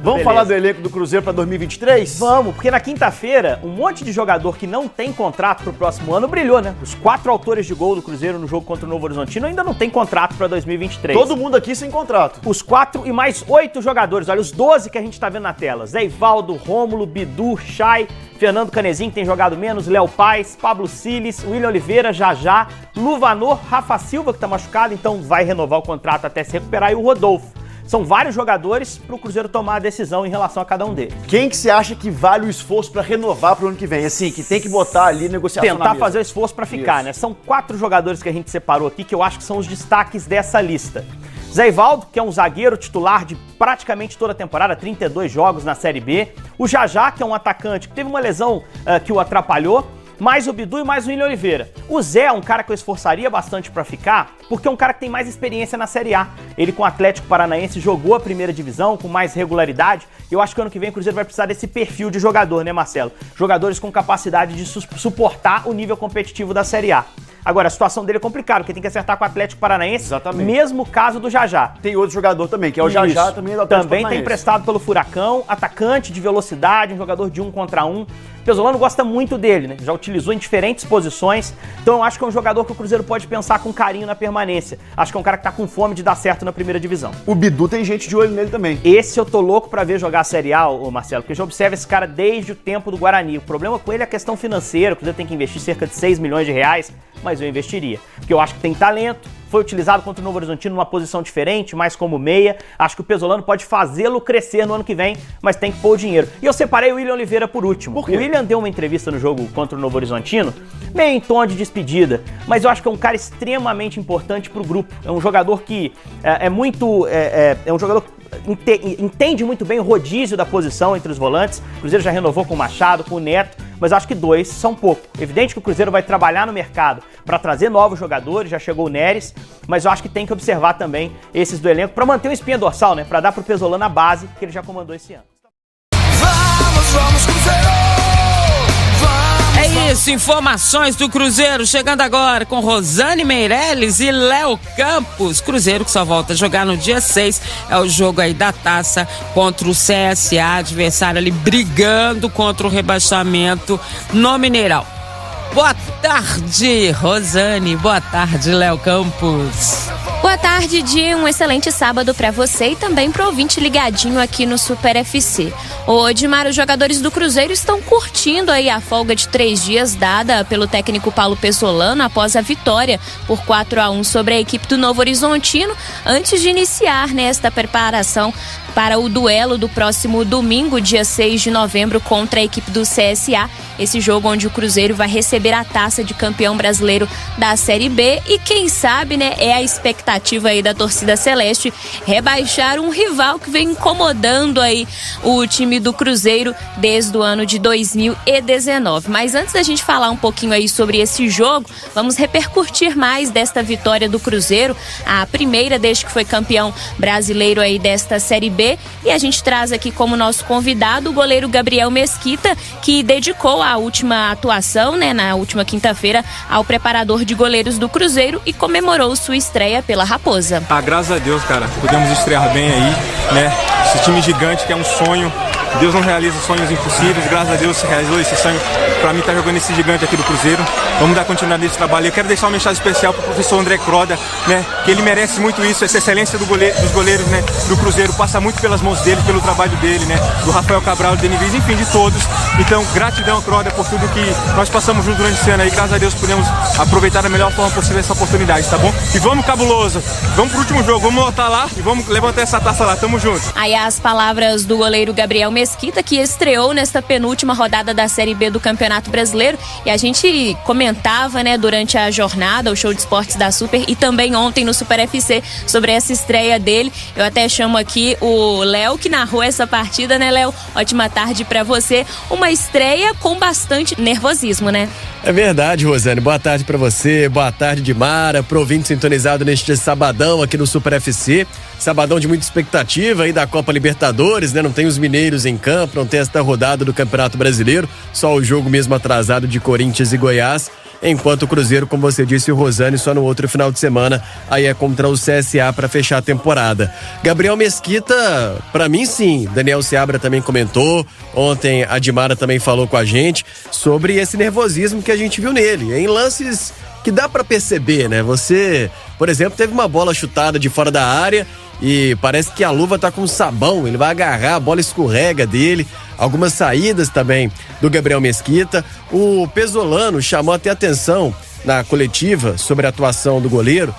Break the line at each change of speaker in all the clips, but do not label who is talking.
Vamos falar do elenco do Cruzeiro para 2023?
Vamos, porque na quinta-feira, um monte de jogador que não tem contrato pro próximo ano brilhou, né? Os 4 autores de gol do Cruzeiro no jogo contra o Novo Horizontino ainda não tem contrato para 2023.
Todo mundo aqui sem contrato.
Os 4 e mais 8 jogadores, olha, os 12 que a gente tá vendo na tela. Zé Ivaldo, Rômulo, Bidu, Chay, Fernando Canezinho, que tem jogado menos, Léo Paz, Pablo Siles, William Oliveira, Jajá, Luvanor, Rafa Silva, que tá machucado, então vai renovar o contrato até se recuperar, e o Rodolfo. São vários jogadores para o Cruzeiro tomar a decisão em relação a cada um deles.
Quem que você acha que vale o esforço para renovar para o ano que vem? Assim, que tem que botar ali negociação
tentar fazer o esforço para ficar, né? São 4 jogadores que a gente separou aqui que eu acho que são os destaques dessa lista. Zé Ivaldo, que é um zagueiro titular de praticamente toda a temporada, 32 jogos na Série B. O Jajá, que é um atacante que teve uma lesão que o atrapalhou. Mais o Bidu e mais o William Oliveira. O Zé é um cara que eu esforçaria bastante pra ficar, porque é um cara que tem mais experiência na Série A. Ele com o Atlético Paranaense jogou a primeira divisão com mais regularidade. Eu acho que ano que vem o Cruzeiro vai precisar desse perfil de jogador, né, Marcelo? Jogadores com capacidade de suportar o nível competitivo da Série A. Agora, a situação dele é complicada, porque tem que acertar com o Atlético Paranaense.
Exatamente.
Mesmo caso do Jajá.
Tem outro jogador também, que é o Jajá, também do Atlético
Também
Paranaense.
tem emprestado pelo Furacão, atacante de velocidade, um jogador de 1 contra 1. O Pesolano gosta muito dele, né? Já utilizou em diferentes posições. Então eu acho que é um jogador que o Cruzeiro pode pensar com carinho na permanência. Acho que é um cara que tá com fome de dar certo na primeira divisão.
O Bidu tem gente de olho nele também.
Esse eu tô louco pra ver jogar a Série A, ô Marcelo, porque eu já observo esse cara desde o tempo do Guarani. O problema com ele é a questão financeira. O Cruzeiro tem que investir cerca de 6 milhões de reais, mas eu investiria. Porque eu acho que tem talento. Foi utilizado contra o Novo Horizontino numa posição diferente, mais como meia. Acho que o Pesolano pode fazê-lo crescer no ano que vem, mas tem que pôr o dinheiro. E eu separei o William Oliveira por último.
Por quê?
O William deu uma entrevista no jogo contra o Novo Horizontino, meio em tom de despedida, mas eu acho que é um cara extremamente importante pro grupo. É um jogador que é um jogador entende muito bem o rodízio da posição entre os volantes. O Cruzeiro já renovou com o Machado, com o Neto, mas acho que 2 são pouco. Evidente que o Cruzeiro vai trabalhar no mercado para trazer novos jogadores, já chegou o Neres, mas eu acho que tem que observar também esses do elenco para manter o espinha dorsal, né? Para dar pro Pesolano a base que ele já comandou esse ano.
Vamos, Cruzeiro! É isso, informações do Cruzeiro chegando agora com Rosane Meirelles e Léo Campos. Cruzeiro que só volta a jogar no dia 6, é o jogo aí da taça contra o CSA, adversário ali brigando contra o rebaixamento no Mineirão. Boa tarde, Rosane. Boa tarde, Léo Campos.
Boa tarde, Di. Um excelente sábado para você e também pro ouvinte ligadinho aqui no Super FC. Ô, Edmar, os jogadores do Cruzeiro estão curtindo aí a folga de 3 dias dada pelo técnico Paulo Pesolano após a vitória por 4-1 sobre a equipe do Novo Horizontino, antes de iniciar nesta preparação para o duelo do próximo domingo, dia 6 de novembro, contra a equipe do CSA. Esse jogo onde o Cruzeiro vai receber a taça de campeão brasileiro da Série B e quem sabe, né, é a expectativa aí da torcida celeste rebaixar um rival que vem incomodando aí o time do Cruzeiro desde o ano de 2019. Mas antes da gente falar um pouquinho aí sobre esse jogo, vamos repercutir mais desta vitória do Cruzeiro, a primeira desde que foi campeão brasileiro aí desta Série B. E a gente traz aqui como nosso convidado o goleiro Gabriel Mesquita, que dedicou a última atuação, né, na última quinta-feira, ao preparador de goleiros do Cruzeiro e comemorou sua estreia pela Raposa.
Graças a Deus, cara, podemos estrear bem aí, né? Esse time gigante que é um sonho. Deus não realiza sonhos impossíveis, graças a Deus se realizou esse sonho. Pra mim tá jogando esse gigante aqui do Cruzeiro. Vamos dar continuidade nesse trabalho. Eu quero deixar uma mensagem especial pro professor André Croda, né? Que ele merece muito isso, essa excelência dos goleiros, né? Do Cruzeiro, passa muito pelas mãos dele, pelo trabalho dele, né? Do Rafael Cabral, do Denivis, enfim, de todos. Então, gratidão, Croda, por tudo que nós passamos junto durante esse ano aí. Graças a Deus podemos aproveitar da melhor forma possível essa oportunidade, tá bom? E vamos, cabuloso! Vamos pro último jogo, vamos voltar lá e vamos levantar essa taça lá, tamo junto.
Aí as palavras do goleiro Gabriel Mesquita, que estreou nesta penúltima rodada da Série B do Campeonato Brasileiro, e a gente comentava, né, durante a jornada, o show de esportes da Super e também ontem no Super FC sobre essa estreia dele. Eu até chamo aqui o Léo, que narrou essa partida, né, Léo? Ótima tarde pra você. Uma estreia com bastante nervosismo, né?
É verdade, Rosane. Boa tarde pra você, boa tarde, Dimara, pro ouvinte sintonizado neste sabadão aqui no Super FC. Sabadão de muita expectativa aí da Copa Libertadores, né? Não tem os mineiros em campo, não tem esta rodada do Campeonato Brasileiro, só o jogo mesmo atrasado de Corinthians e Goiás. enquanto o Cruzeiro, como você disse, o Rosane, só no outro final de semana, aí é contra o CSA para fechar a temporada. Gabriel Mesquita, para mim sim, Daniel Seabra também comentou, ontem a Dimara também falou com a gente sobre esse nervosismo que a gente viu nele, em lances que dá para perceber, né? Você, por exemplo, teve uma bola chutada de fora da área e parece que a luva tá com sabão, ele vai agarrar, a bola escorrega dele. Algumas saídas também do Gabriel Mesquita. O Pesolano chamou até atenção na coletiva sobre a atuação do goleiro,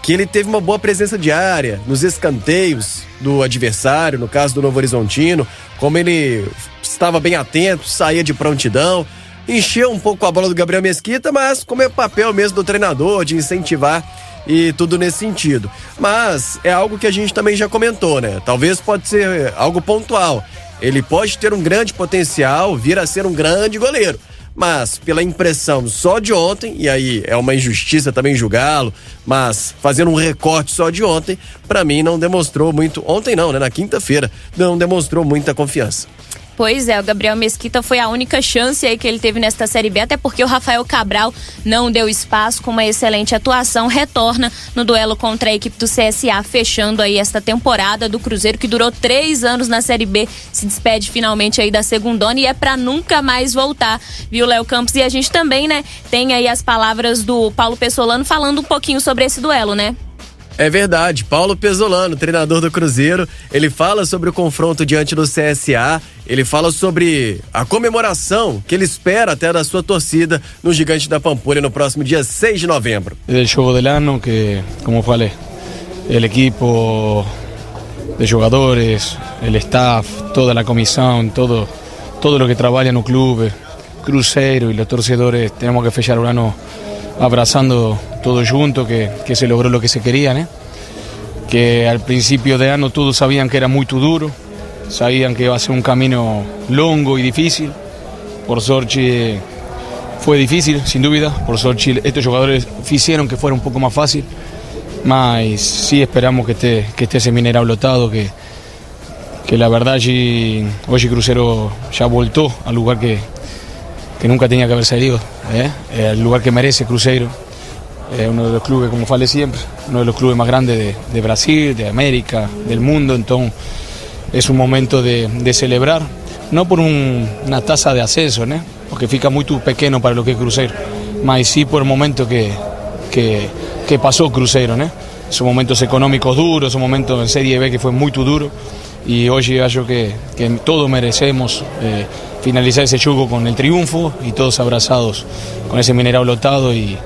que ele teve uma boa presença de área nos escanteios do adversário, no caso do Novo Horizontino, como ele estava bem atento, saía de prontidão, encheu um pouco a bola do Gabriel Mesquita, mas como é papel mesmo do treinador de incentivar e tudo nesse sentido. Mas é algo que a gente também já comentou, né? Talvez pode ser algo pontual. Ele pode ter um grande potencial, vir a ser um grande goleiro. Mas pela impressão só de ontem, e aí é uma injustiça também julgá-lo, mas fazendo um recorte só de ontem, pra mim não demonstrou muito, ontem não, né? Na quinta-feira, não demonstrou muita confiança.
Pois é, o Gabriel Mesquita foi a única chance aí que ele teve nesta Série B, até porque o Rafael Cabral não deu espaço, com uma excelente atuação, retorna no duelo contra a equipe do CSA, fechando aí esta temporada do Cruzeiro, que durou 3 anos na Série B, se despede finalmente aí da segundona e é pra nunca mais voltar, viu, Léo Campos? E a gente também, né, tem aí as palavras do Paulo Pesolano falando um pouquinho sobre esse duelo, né?
É verdade, Paulo Pesolano, treinador do Cruzeiro, ele fala sobre o confronto diante do CSA, ele fala sobre a comemoração que ele espera até da sua torcida no Gigante da Pampulha no próximo dia 6 de novembro.
El jogo del ano que, como falei, el equipo de jogadores, el staff, toda a comissão, todo lo que trabalha no clube, Cruzeiro e os torcedores, temos que fechar o ano abrazando todo junto, que se logró lo que se quería, ¿no? Que al principio de año todos sabían que era muy duro, sabían que iba a ser un camino longo y difícil. Por suerte fue difícil, sin duda. Por suerte estos jugadores hicieron que fuera un poco más fácil, mas sí esperamos que esté ese Mineirão lotado, que la verdad hoy Cruzeiro ya voltó al lugar que nunca tenía que haber salido, el lugar que merece Cruzeiro, uno de los clubes, como falei siempre, uno de los clubes más grandes de Brasil, de América, del mundo. Entonces es un momento de celebrar, no por una tasa de ascenso, ¿no? Porque fica muy pequeño para lo que es Cruzeiro, mas sí por el momento que pasó Cruzeiro, ¿no? Esos momentos económicos duros, esos momentos en Serie B que fue muy duro, y hoy yo que todos merecemos finalizar ese juego con el triunfo y todos abrazados con ese Mineirão lotado e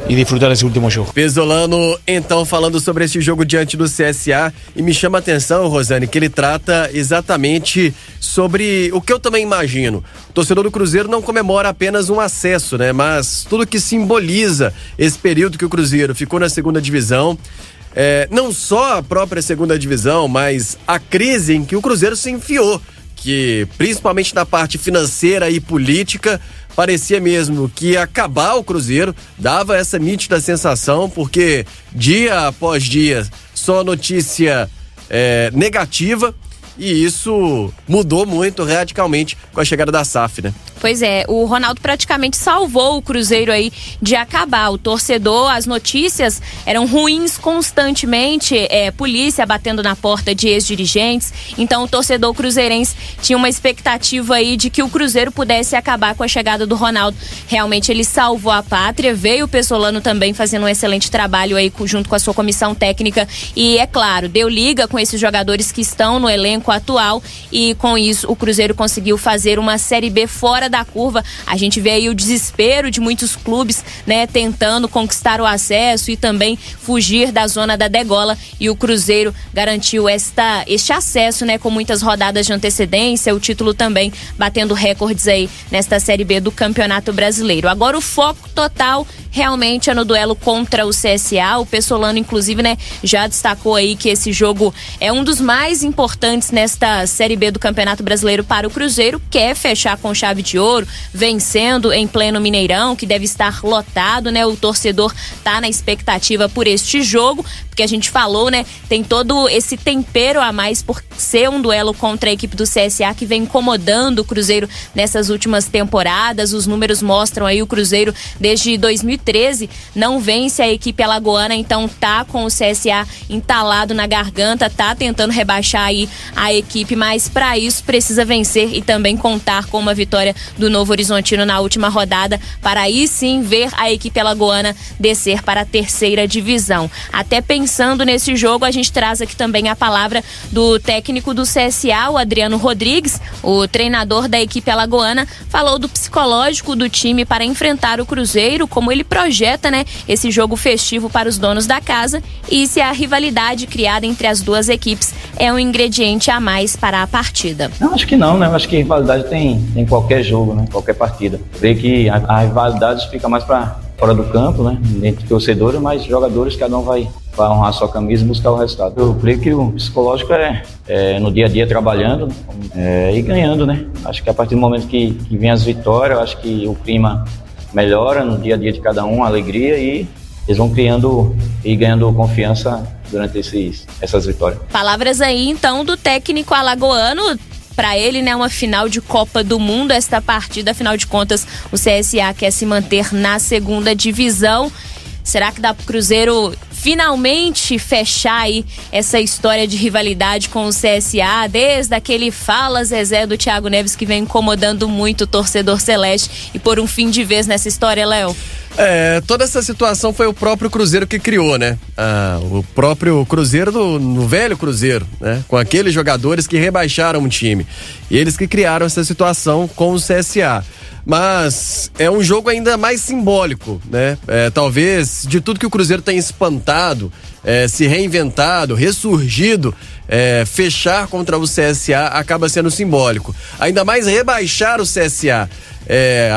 desfrutar desse último jogo.
Pesolano, então, falando sobre esse jogo diante do CSA, e me chama a atenção, Rosane, que ele trata exatamente sobre o que eu também imagino. O torcedor do Cruzeiro não comemora apenas um acesso, né? Mas tudo que simboliza esse período que o Cruzeiro ficou na segunda divisão, não só a própria segunda divisão, mas a crise em que o Cruzeiro se enfiou, que principalmente na parte financeira e política parecia mesmo que ia acabar o Cruzeiro, dava essa nítida sensação, porque dia após dia só notícia negativa, e isso mudou muito radicalmente com a chegada da SAF, né?
Pois é, o Ronaldo praticamente salvou o Cruzeiro aí de acabar. O torcedor, as notícias eram ruins constantemente, polícia batendo na porta de ex-dirigentes. Então o torcedor cruzeirense tinha uma expectativa aí de que o Cruzeiro pudesse acabar com a chegada do Ronaldo. Realmente ele salvou a pátria, veio o Pesolano também fazendo um excelente trabalho aí junto com a sua comissão técnica e, é claro, deu liga com esses jogadores que estão no elenco atual, e com isso o Cruzeiro conseguiu fazer uma Série B fora da curva. A gente vê aí o desespero de muitos clubes, né, tentando conquistar o acesso e também fugir da zona da degola, e o Cruzeiro garantiu este acesso, né, com muitas rodadas de antecedência, o título também batendo recordes aí nesta Série B do Campeonato Brasileiro. Agora o foco total realmente é no duelo contra o CSA. O Pesolano, inclusive, né, já destacou aí que esse jogo é um dos mais importantes nesta Série B do Campeonato Brasileiro para o Cruzeiro, quer fechar com chave de Ouro, vencendo em pleno Mineirão, que deve estar lotado, né? O torcedor tá na expectativa por este jogo, porque a gente falou, né? Tem todo esse tempero a mais por ser um duelo contra a equipe do CSA, que vem incomodando o Cruzeiro nessas últimas temporadas. Os números mostram aí o Cruzeiro desde 2013 não vence a equipe alagoana, então tá com o CSA entalado na garganta, tá tentando rebaixar aí a equipe, mas para isso precisa vencer e também contar com uma vitória do Novo Horizontino na última rodada, para aí sim ver a equipe alagoana descer para a terceira divisão. Até pensando nesse jogo, a gente traz aqui também a palavra do técnico do CSA, o Adriano Rodrigues. O treinador da equipe alagoana falou do psicológico do time para enfrentar o Cruzeiro, como ele projeta, né, esse jogo festivo para os donos da casa, e se a rivalidade criada entre as duas equipes é um ingrediente a mais para a partida.
Não, acho que não, né? Eu acho que rivalidade tem em qualquer jogo, né? Qualquer partida. Creio que a rivalidade fica mais para fora do campo, né? Entre torcedores, mas jogadores, cada um vai honrar a sua camisa e buscar o resultado. Eu creio que o psicológico é no dia a dia trabalhando e ganhando, né? Acho que a partir do momento que vem as vitórias, eu acho que o clima melhora no dia a dia de cada um, a alegria, e eles vão criando e ganhando confiança durante essas vitórias.
Palavras aí então do técnico alagoano. Para ele, né, uma final de Copa do Mundo esta partida, afinal de contas o CSA quer se manter na segunda divisão. Será que dá pro Cruzeiro finalmente fechar aí essa história de rivalidade com o CSA, desde aquele fala Zezé do Thiago Neves, que vem incomodando muito o torcedor celeste, e por um fim de vez nessa história, Léo?
Toda essa situação foi o próprio Cruzeiro que criou, né? O próprio Cruzeiro no velho Cruzeiro, né? Com aqueles jogadores que rebaixaram o time. E eles que criaram essa situação com o CSA. Mas é um jogo ainda mais simbólico, né? Talvez de tudo que o Cruzeiro tem espantado, se reinventado, ressurgido, fechar contra o CSA acaba sendo simbólico. Ainda mais rebaixar o CSA.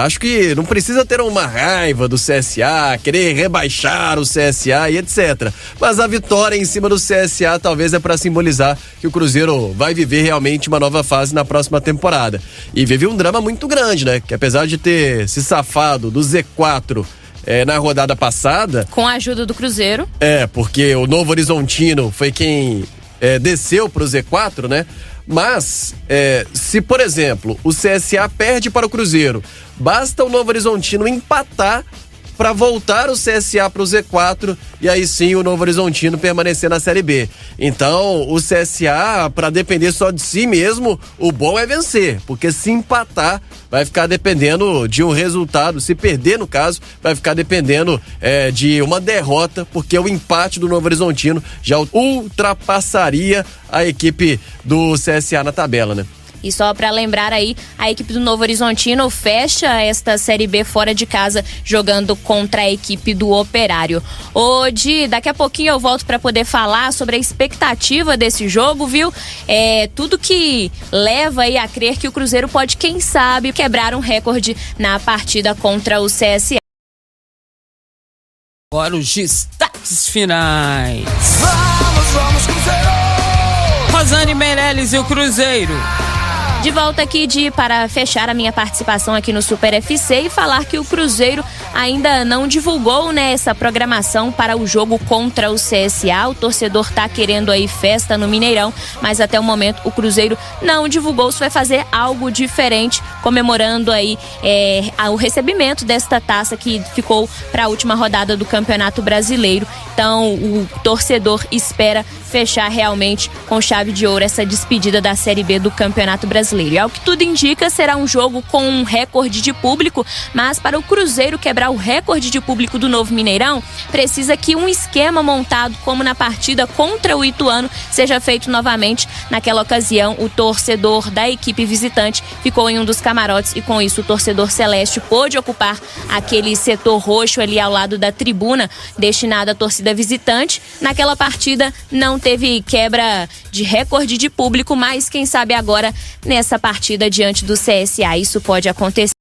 Acho que não precisa ter uma raiva do CSA, querer rebaixar o CSA e etc. Mas a vitória em cima do CSA talvez é para simbolizar que o Cruzeiro vai viver realmente uma nova fase na próxima temporada. E vive um drama muito grande, né? Que apesar de ter se safado do Z4 na rodada passada...
Com a ajuda do Cruzeiro.
Porque o Novo Horizontino foi quem desceu pro Z4, né? Mas, se, por exemplo, o CSA perde para o Cruzeiro, basta o Novo Horizontino empatar para voltar o CSA para o Z4 e aí sim o Novo Horizontino permanecer na Série B. Então, o CSA, para depender só de si mesmo, o bom é vencer, porque se empatar, vai ficar dependendo de um resultado, se perder no caso, vai ficar dependendo de uma derrota, porque o empate do Novo Horizontino já ultrapassaria a equipe do CSA na tabela, né?
E só para lembrar aí, a equipe do Novo Horizontino fecha esta Série B fora de casa, jogando contra a equipe do Operário. Di, daqui a pouquinho eu volto para poder falar sobre a expectativa desse jogo, viu? Tudo que leva aí a crer que o Cruzeiro pode, quem sabe, quebrar um recorde na partida contra o CSA.
Agora os destaques finais.
Vamos, Cruzeiro!
Rosane Meirelles e o Cruzeiro.
De volta aqui, para fechar a minha participação aqui no Super FC e falar que o Cruzeiro ainda não divulgou, né, essa programação para o jogo contra o CSA. O torcedor tá querendo aí festa no Mineirão, mas até o momento o Cruzeiro não divulgou se vai fazer algo diferente, comemorando aí o recebimento desta taça que ficou para a última rodada do Campeonato Brasileiro. Então o torcedor espera fechar realmente com chave de ouro essa despedida da Série B do Campeonato Brasileiro. E ao que tudo indica, será um jogo com um recorde de público, mas para o Cruzeiro quebrar o recorde de público do Novo Mineirão, precisa que um esquema montado como na partida contra o Ituano seja feito novamente. Naquela ocasião, o torcedor da equipe visitante ficou em um dos camarotes e com isso o torcedor celeste pôde ocupar aquele setor roxo ali ao lado da tribuna destinada à torcida visitante. Naquela partida não teve quebra de recorde de público, mas quem sabe agora nessa partida diante do CSA isso pode acontecer.